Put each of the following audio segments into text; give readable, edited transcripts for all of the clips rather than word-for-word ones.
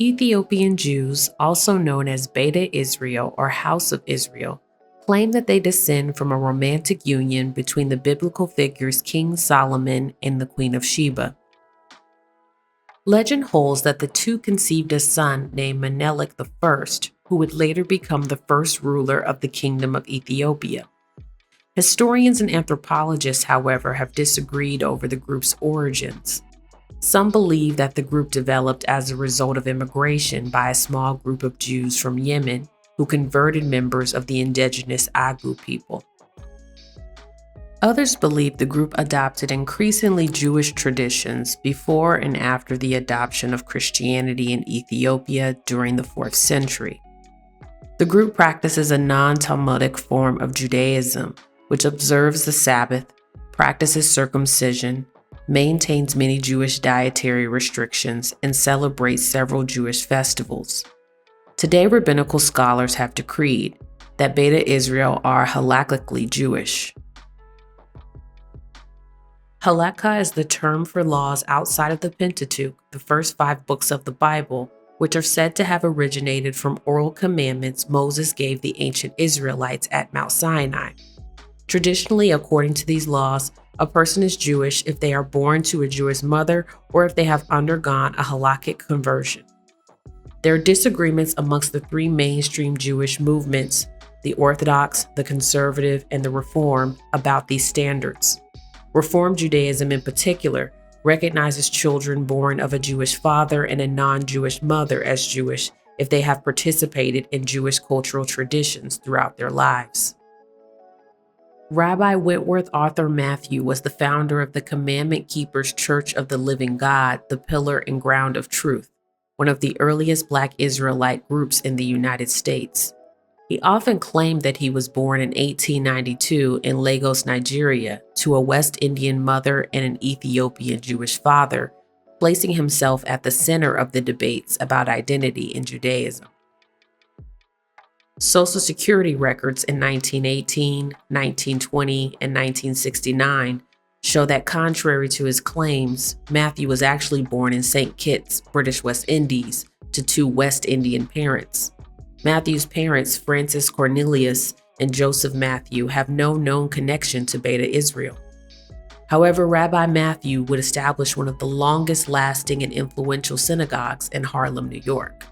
Ethiopian Jews, also known as Beta Isreal or House of Israel, claim that they descend from a romantic union between the biblical figures King Solomon and the Queen of Sheba. Legend holds that the two conceived a son named Menelik I, who would later become the first ruler of the Kingdom of Ethiopia. Historians and anthropologists, however, have disagreed over the group's origins. Some believe that the group developed as a result of immigration by a small group of Jews from Yemen who converted members of the indigenous Agu people. Others believe the group adopted increasingly Jewish traditions before and after the adoption of Christianity in Ethiopia during the 4th century. The group practices a non-Talmudic form of Judaism, which observes the Sabbath, practices circumcision, maintains many Jewish dietary restrictions, and celebrates several Jewish festivals. Today, rabbinical scholars have decreed that Beta Isreal are halakhically Jewish. Halakha is the term for laws outside of the Pentateuch, the first 5 books of the Bible, which are said to have originated from oral commandments Moses gave the ancient Israelites at Mount Sinai. Traditionally, according to these laws, a person is Jewish if they are born to a Jewish mother or if they have undergone a halakhic conversion. There are disagreements amongst the 3 mainstream Jewish movements, the Orthodox, the Conservative, and the Reformed, about these standards. Reform Judaism in particular recognizes children born of a Jewish father and a non-Jewish mother as Jewish if they have participated in Jewish cultural traditions throughout their lives. Rabbi Wentworth Arthur Matthew was the founder of the Commandment Keepers Church of the Living God, the Pillar and Ground of Truth, one of the earliest Black Israelite groups in the United States. He often claimed that he was born in 1892 in Lagos, Nigeria, to a West Indian mother and an Ethiopian Jewish father, placing himself at the center of the debates about identity in Judaism. Social Security records in 1918, 1920, and 1969 show that contrary to his claims, Matthew was actually born in St. Kitts, British West Indies, to 2 West Indian parents. Matthew's parents, Francis Cornelious and Joseph Matthew, have no known connection to Beta Isreal. However, Rabbi Matthew would establish one of the longest-lasting and influential synagogues in Harlem, New York.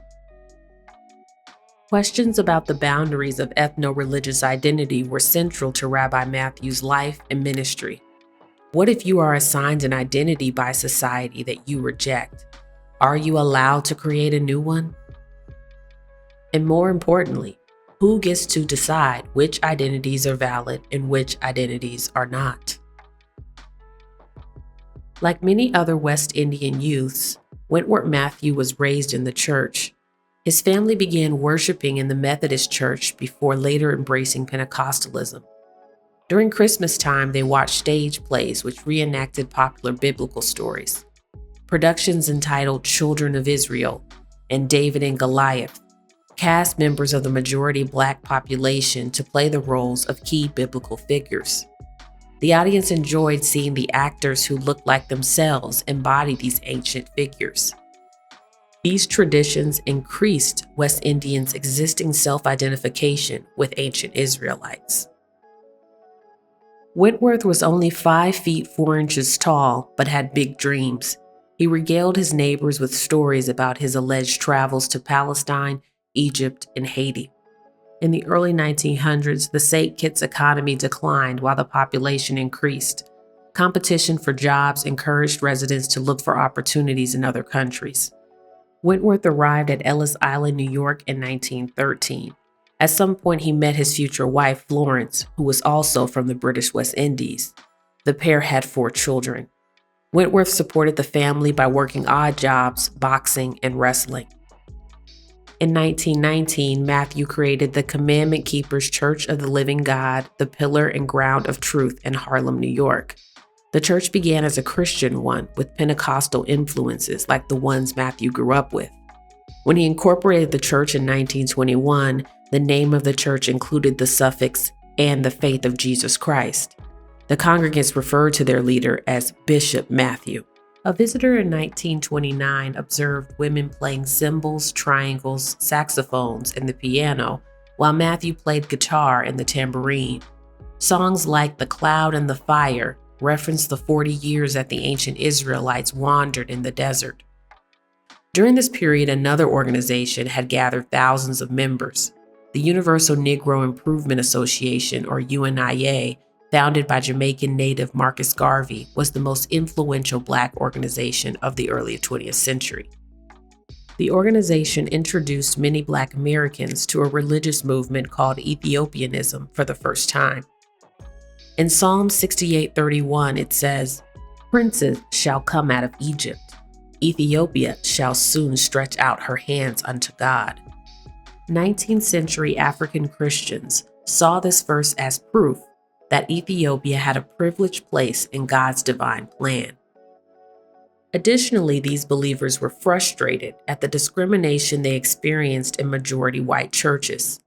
Questions about the boundaries of ethno-religious identity were central to Rabbi Matthew's life and ministry. What if you are assigned an identity by society that you reject? Are you allowed to create a new one? And more importantly, who gets to decide which identities are valid and which identities are not? Like many other West Indian youths, Wentworth Matthew was raised in the church. His family began worshiping in the Methodist Church before later embracing Pentecostalism. During Christmas time, they watched stage plays which reenacted popular biblical stories. Productions entitled Children of Israel and David and Goliath cast members of the majority Black population to play the roles of key biblical figures. The audience enjoyed seeing the actors who looked like themselves embody these ancient figures. These traditions increased West Indians' existing self-identification with ancient Israelites. Wentworth was only 5 feet 4 inches tall, but had big dreams. He regaled his neighbors with stories about his alleged travels to Palestine, Egypt, and Haiti. In the early 1900s, the St. Kitts economy declined while the population increased. Competition for jobs encouraged residents to look for opportunities in other countries. Wentworth arrived at Ellis Island, New York in 1913. At some point, he met his future wife, Florence, who was also from the British West Indies. The pair had 4 children. Wentworth supported the family by working odd jobs, boxing, and wrestling. In 1919, Matthew created the Commandment Keepers Church of the Living God, the Pillar and Ground of Truth in Harlem, New York. The church began as a Christian one with Pentecostal influences like the ones Matthew grew up with. When he incorporated the church in 1921, the name of the church included the suffix "and the faith of Jesus Christ." The congregants referred to their leader as Bishop Matthew. A visitor in 1929 observed women playing cymbals, triangles, saxophones, and the piano, while Matthew played guitar and the tambourine. Songs like The Cloud and the Fire reference the 40 years that the ancient Israelites wandered in the desert. During this period, another organization had gathered thousands of members. The Universal Negro Improvement Association, or UNIA, founded by Jamaican native Marcus Garvey, was the most influential Black organization of the early 20th century. The organization introduced many Black Americans to a religious movement called Ethiopianism for the first time. In Psalm 68:31, it says, "Princes shall come out of Egypt. Ethiopia shall soon stretch out her hands unto God." 19th century African Christians saw this verse as proof that Ethiopia had a privileged place in God's divine plan. Additionally, these believers were frustrated at the discrimination they experienced in majority white churches.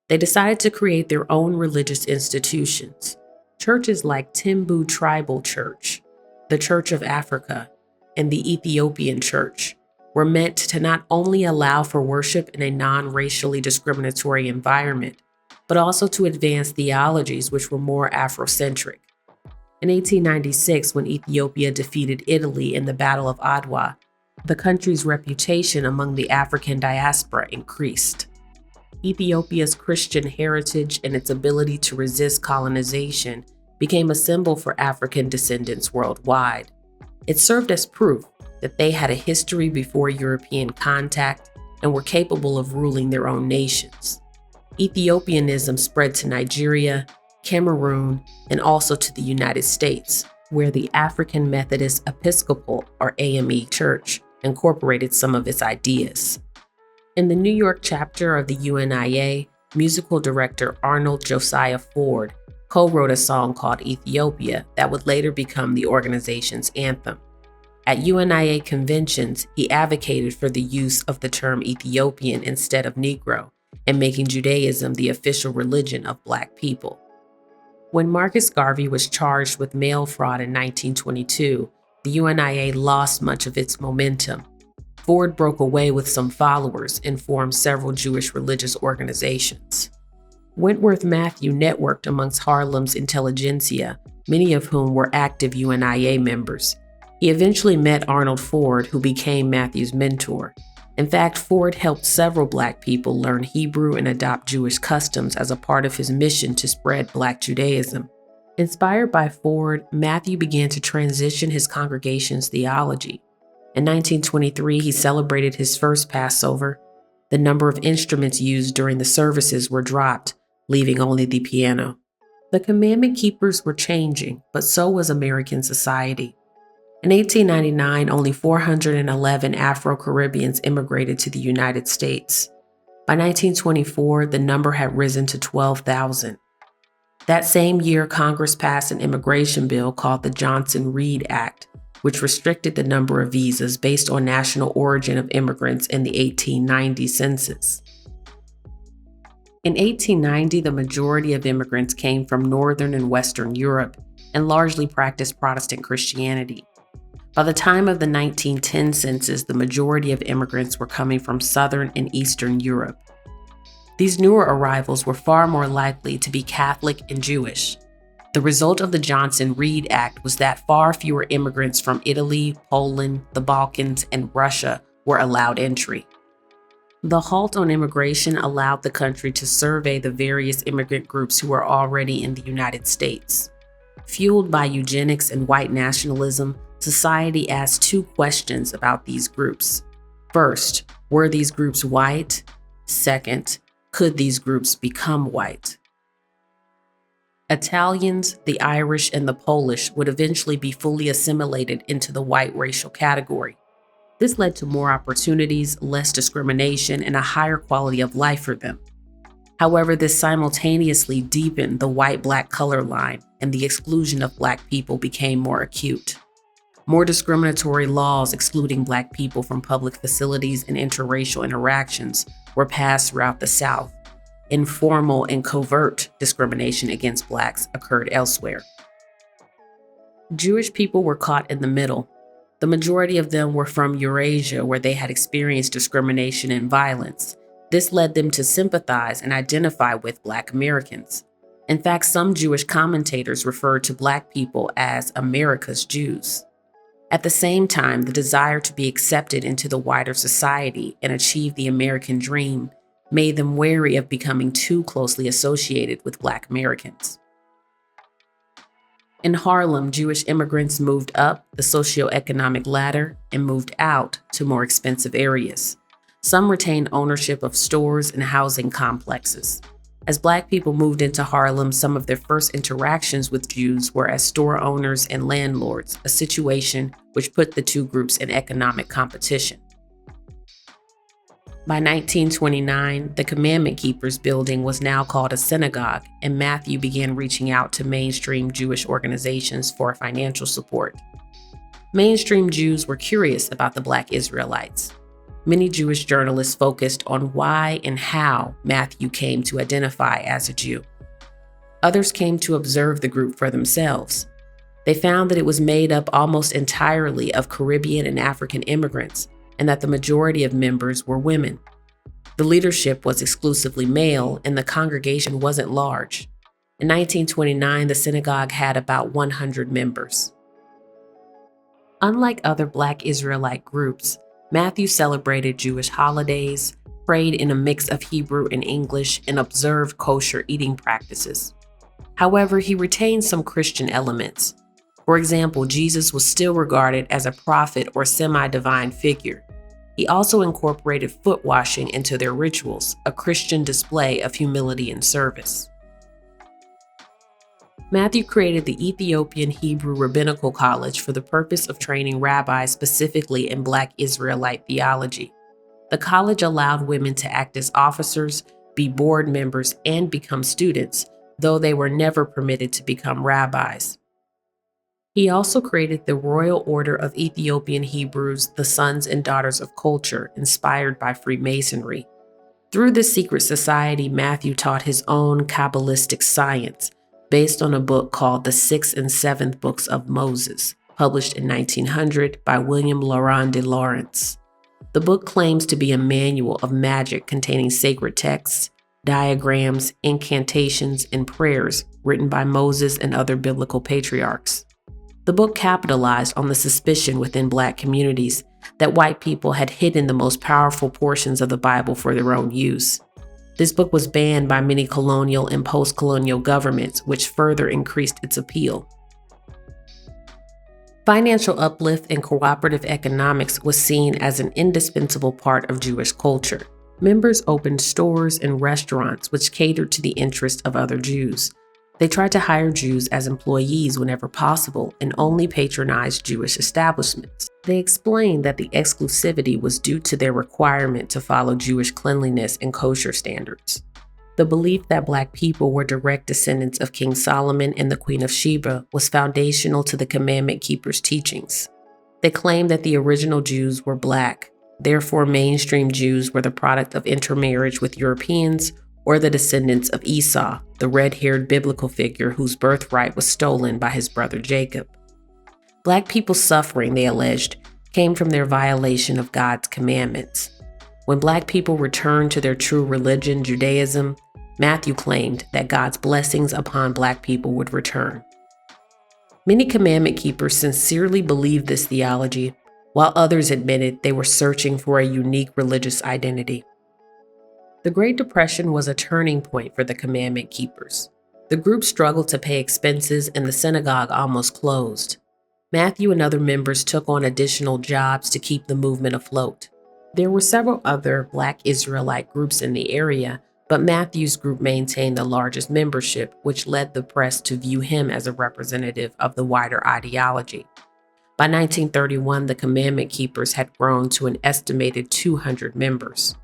They decided to create their own religious institutions. Churches like Timbu Tribal Church, the Church of Africa, and the Ethiopian Church were meant to not only allow for worship in a non-racially discriminatory environment, but also to advance theologies which were more Afrocentric. In 1896, when Ethiopia defeated Italy in the Battle of Adwa, the country's reputation among the African diaspora increased. Ethiopia's Christian heritage and its ability to resist colonization became a symbol for African descendants worldwide. It served as proof that they had a history before European contact and were capable of ruling their own nations. Ethiopianism spread to Nigeria, Cameroon, and also to the United States, where the African Methodist Episcopal, or AME Church, incorporated some of its ideas. In the New York chapter of the UNIA, musical director Arnold Josiah Ford co-wrote a song called Ethiopia that would later become the organization's anthem. At UNIA conventions, he advocated for the use of the term Ethiopian instead of Negro, and making Judaism the official religion of Black people. When Marcus Garvey was charged with mail fraud in 1922, the UNIA lost much of its momentum. Ford broke away with some followers and formed several Jewish religious organizations. Wentworth Matthew networked amongst Harlem's intelligentsia, many of whom were active UNIA members. He eventually met Arnold Ford, who became Matthew's mentor. In fact, Ford helped several Black people learn Hebrew and adopt Jewish customs as a part of his mission to spread Black Judaism. Inspired by Ford, Matthew began to transition his congregation's theology. In 1923, he celebrated his first Passover. The number of instruments used during the services were dropped, leaving only the piano. The Commandment Keepers were changing, but so was American society. In 1899, only 411 Afro-Caribbeans immigrated to the United States. By 1924, the number had risen to 12,000. That same year, Congress passed an immigration bill called the Johnson-Reed Act, which restricted the number of visas based on national origin of immigrants in the 1890 census. In 1890, the majority of immigrants came from Northern and Western Europe and largely practiced Protestant Christianity. By the time of the 1910 census, the majority of immigrants were coming from Southern and Eastern Europe. These newer arrivals were far more likely to be Catholic and Jewish. The result of the Johnson-Reed Act was that far fewer immigrants from Italy, Poland, the Balkans, and Russia were allowed entry. The halt on immigration allowed the country to survey the various immigrant groups who were already in the United States. Fueled by eugenics and white nationalism, society asked two questions about these groups. First, were these groups white? Second, could these groups become white? Italians, the Irish, and the Polish would eventually be fully assimilated into the white racial category. This led to more opportunities, less discrimination, and a higher quality of life for them. However, this simultaneously deepened the white-black color line, and the exclusion of Black people became more acute. More discriminatory laws excluding Black people from public facilities and interracial interactions were passed throughout the South. Informal and covert discrimination against Blacks occurred elsewhere. Jewish people were caught in the middle. The majority of them were from Eurasia, where they had experienced discrimination and violence. This led them to sympathize and identify with Black Americans. In fact, some Jewish commentators referred to Black people as America's Jews. At the same time, the desire to be accepted into the wider society and achieve the American dream made them wary of becoming too closely associated with Black Americans. In Harlem, Jewish immigrants moved up the socioeconomic ladder and moved out to more expensive areas. Some retained ownership of stores and housing complexes. As Black people moved into Harlem, some of their first interactions with Jews were as store owners and landlords, a situation which put the two groups in economic competition. By 1929, the Commandment Keepers building was now called a synagogue, and Matthew began reaching out to mainstream Jewish organizations for financial support. Mainstream Jews were curious about the Black Israelites. Many Jewish journalists focused on why and how Matthew came to identify as a Jew. Others came to observe the group for themselves. They found that it was made up almost entirely of Caribbean and African immigrants, and that the majority of members were women. The leadership was exclusively male, and the congregation wasn't large. In 1929, the synagogue had about 100 members. Unlike other Black Israelite groups, Matthew celebrated Jewish holidays, prayed in a mix of Hebrew and English, and observed kosher eating practices. However, he retained some Christian elements. For example, Jesus was still regarded as a prophet or semi-divine figure. He also incorporated foot washing into their rituals, a Christian display of humility and service. Matthew created the Ethiopian Hebrew Rabbinical College for the purpose of training rabbis specifically in Black Israelite theology. The college allowed women to act as officers, be board members, and become students, though they were never permitted to become rabbis. He also created the Royal Order of Ethiopian Hebrews, the Sons and Daughters of Culture, inspired by Freemasonry. Through this secret society, Matthew taught his own Kabbalistic science, based on a book called The Sixth and Seventh Books of Moses, published in 1900 by William Laurent de Lawrence. The book claims to be a manual of magic containing sacred texts, diagrams, incantations, and prayers written by Moses and other biblical patriarchs. The book capitalized on the suspicion within Black communities that white people had hidden the most powerful portions of the Bible for their own use. This book was banned by many colonial and post-colonial governments, which further increased its appeal. Financial uplift and cooperative economics was seen as an indispensable part of Jewish culture. Members opened stores and restaurants which catered to the interests of other Jews. They tried to hire Jews as employees whenever possible and only patronized Jewish establishments. They explained that the exclusivity was due to their requirement to follow Jewish cleanliness and kosher standards. The belief that Black people were direct descendants of King Solomon and the Queen of Sheba was foundational to the Commandment Keepers' teachings. They claimed that the original Jews were Black, therefore mainstream Jews were the product of intermarriage with Europeans or the descendants of Esau, the red-haired biblical figure whose birthright was stolen by his brother Jacob. Black people's suffering, they alleged, came from their violation of God's commandments. When Black people returned to their true religion, Judaism, Matthew claimed that God's blessings upon Black people would return. Many commandment keepers sincerely believed this theology, while others admitted they were searching for a unique religious identity. The Great Depression was a turning point for the Commandment Keepers. The group struggled to pay expenses and the synagogue almost closed. Matthew and other members took on additional jobs to keep the movement afloat. There were several other Black Israelite groups in the area, but Matthew's group maintained the largest membership, which led the press to view him as a representative of the wider ideology. By 1931, the Commandment Keepers had grown to an estimated 200 members.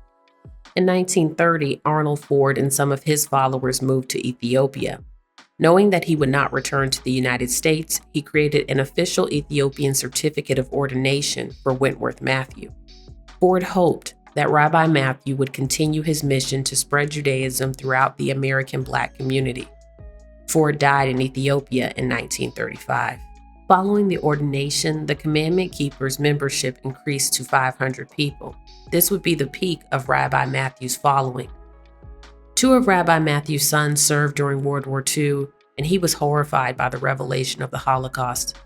In 1930, Arnold Ford and some of his followers moved to Ethiopia. Knowing that he would not return to the United States, he created an official Ethiopian certificate of ordination for Wentworth Matthew. Ford hoped that Rabbi Matthew would continue his mission to spread Judaism throughout the American Black community. Ford died in Ethiopia in 1935. Following the ordination, the Commandment Keepers membership increased to 500 people. This would be the peak of Rabbi Matthew's following. Two of Rabbi Matthew's sons served during World War II, and he was horrified by the revelation of the Holocaust.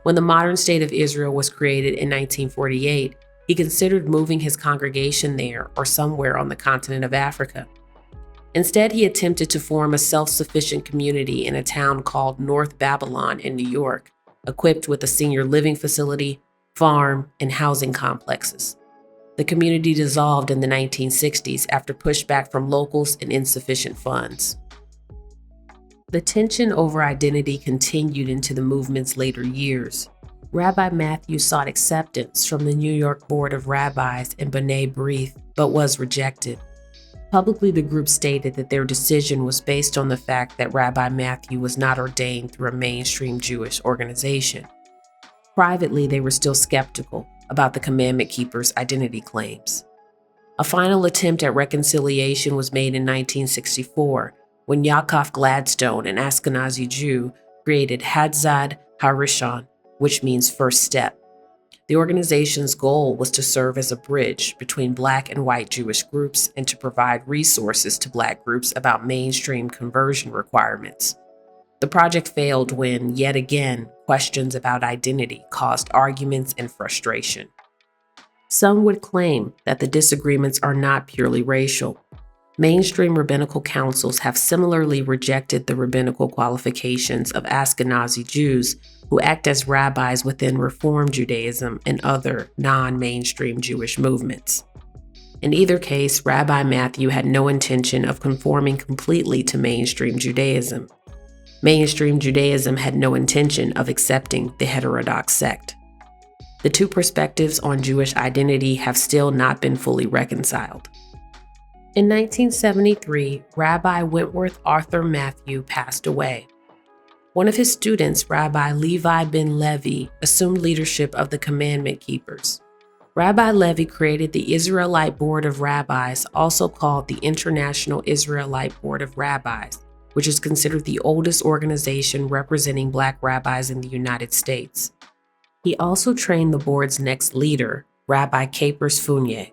When the modern state of Israel was created in 1948, he considered moving his congregation there or somewhere on the continent of Africa. Instead, he attempted to form a self-sufficient community in a town called North Babylon in New York, equipped with a senior living facility, farm, and housing complexes. The community dissolved in the 1960s after pushback from locals and insufficient funds. The tension over identity continued into the movement's later years. Rabbi Matthew sought acceptance from the New York Board of Rabbis and B'nai B'rith, but was rejected. Publicly, the group stated that their decision was based on the fact that Rabbi Matthew was not ordained through a mainstream Jewish organization. Privately, they were still skeptical about the Commandment Keepers' identity claims. A final attempt at reconciliation was made in 1964 when Yaakov Gladstone, an Ashkenazi Jew, created Hadzad HaRishon, which means first step. The organization's goal was to serve as a bridge between Black and white Jewish groups and to provide resources to Black groups about mainstream conversion requirements. The project failed when, yet again, questions about identity caused arguments and frustration. Some would claim that the disagreements are not purely racial. Mainstream rabbinical councils have similarly rejected the rabbinical qualifications of Ashkenazi Jews who act as rabbis within Reform Judaism and other non-mainstream Jewish movements. In either case, Rabbi Matthew had no intention of conforming completely to mainstream Judaism. Mainstream Judaism had no intention of accepting the heterodox sect. The two perspectives on Jewish identity have still not been fully reconciled. In 1973, Rabbi Wentworth Arthur Matthew passed away. One of his students, Rabbi Levi ben Levi, assumed leadership of the Commandment Keepers. Rabbi Levi created the Israelite Board of Rabbis, also called the International Israelite Board of Rabbis, which is considered the oldest organization representing Black rabbis in the United States. He also trained the board's next leader, Rabbi Capers Fournier.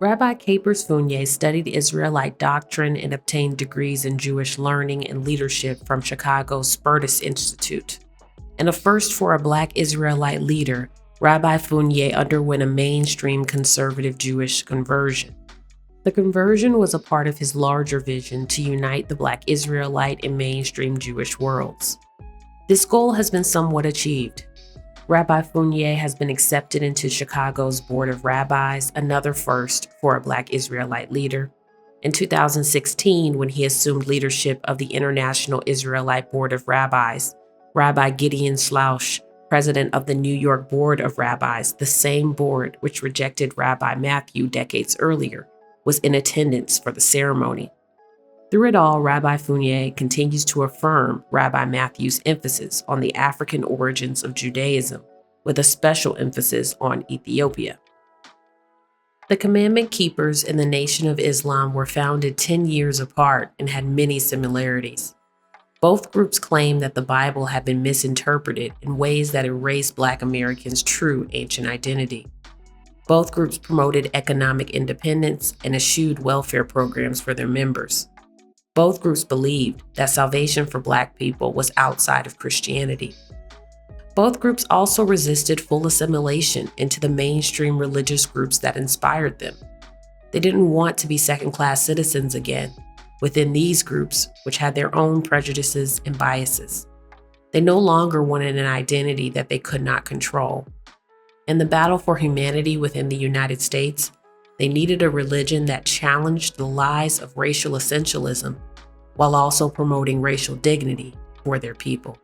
Rabbi Capers Fournier studied Israelite doctrine and obtained degrees in Jewish learning and leadership from Chicago's Spertus Institute. And a first for a Black Israelite leader, Rabbi Fournier underwent a mainstream conservative Jewish conversion. The conversion was a part of his larger vision to unite the Black Israelite and mainstream Jewish worlds. This goal has been somewhat achieved. Rabbi Fournier has been accepted into Chicago's Board of Rabbis, another first for a Black Israelite leader. In 2016, when he assumed leadership of the International Israelite Board of Rabbis, Rabbi Gideon Slouch, president of the New York Board of Rabbis, the same board which rejected Rabbi Matthew decades earlier, was in attendance for the ceremony. Through it all, Rabbi Fournier continues to affirm Rabbi Matthew's emphasis on the African origins of Judaism, with a special emphasis on Ethiopia. The Commandment Keepers and the Nation of Islam were founded 10 years apart and had many similarities. Both groups claim that the Bible had been misinterpreted in ways that erased Black Americans' true ancient identity. Both groups promoted economic independence and eschewed welfare programs for their members. Both groups believed that salvation for Black people was outside of Christianity. Both groups also resisted full assimilation into the mainstream religious groups that inspired them. They didn't want to be second-class citizens again within these groups, which had their own prejudices and biases. They no longer wanted an identity that they could not control. In the battle for humanity within the United States, they needed a religion that challenged the lies of racial essentialism while also promoting racial dignity for their people.